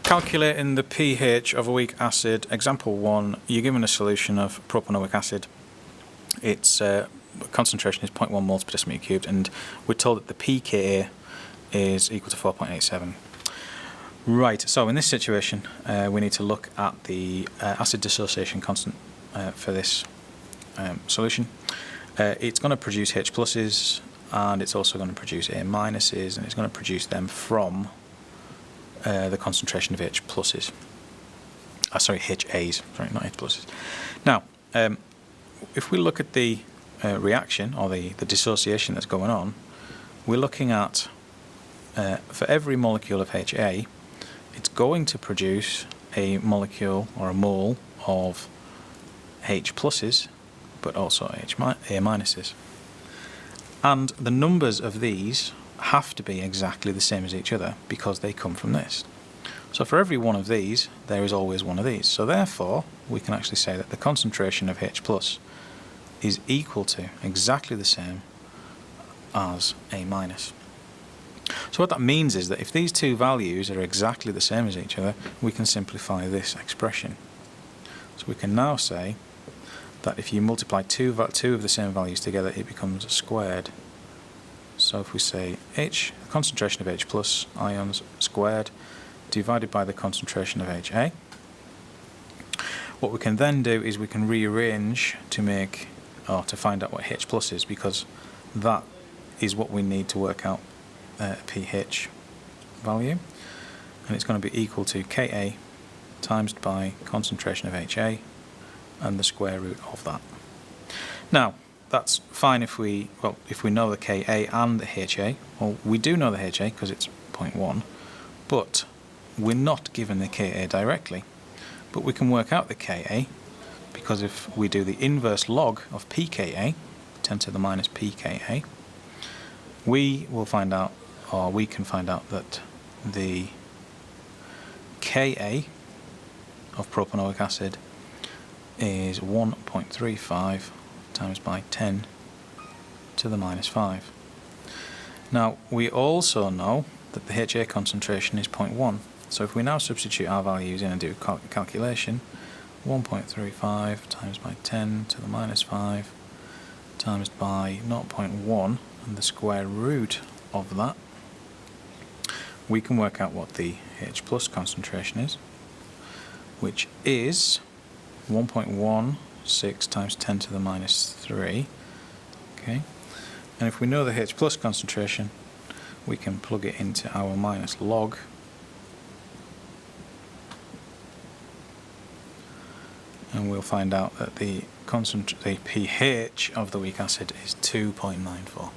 Calculating the pH of a weak acid. Example 1, you're given a solution of propanoic acid. Its concentration is 0.1 moles per decimeter cubed, and we're told that the pKa is equal to 4.87. Right, so in this situation we need to look at the acid dissociation constant for this solution. It's going to produce H pluses, and it's also going to produce A minuses, and it's going to produce them from the concentration of H pluses. HAs, sorry, not H pluses. Now, if we look at the reaction, or the dissociation that's going on, we're looking at, for every molecule of HA, it's going to produce a molecule, or a mole, of H pluses, but also A minuses. And the numbers of these have to be exactly the same as each other, because they come from this. So for every one of these, there is always one of these. So therefore, we can actually say that the concentration of H plus is equal to, exactly the same as A minus. So what that means is that if these two values are exactly the same as each other, we can simplify this expression. So we can now say that if you multiply two of the same values together, it becomes squared. So if we say the concentration of H plus ions squared divided by the concentration of HA, what we can then do is we can rearrange to find out what H plus is, because that is what we need to work out a pH value, and it's going to be equal to Ka times by concentration of HA and the square root of that. Now, that's fine if we know the Ka and the HA. Well, we do know the HA because it's 0.1, but we're not given the Ka directly. But we can work out the Ka, because if we do the inverse log of pKa, 10 to the minus pKa, we will find out, or we can find out, that the Ka of propanoic acid is 1.35 times by 10 to the minus 5. Now, we also know that the HA concentration is 0.1. So if we now substitute our values in and do a calculation, 1.35 times by 10 to the minus 5 times by 0.1 and the square root of that, we can work out what the H plus concentration is, which is 1.16 times 10 to the minus 3. Okay, and if we know the H plus concentration, we can plug it into our minus log, and we'll find out that the pH of the weak acid is 2.94.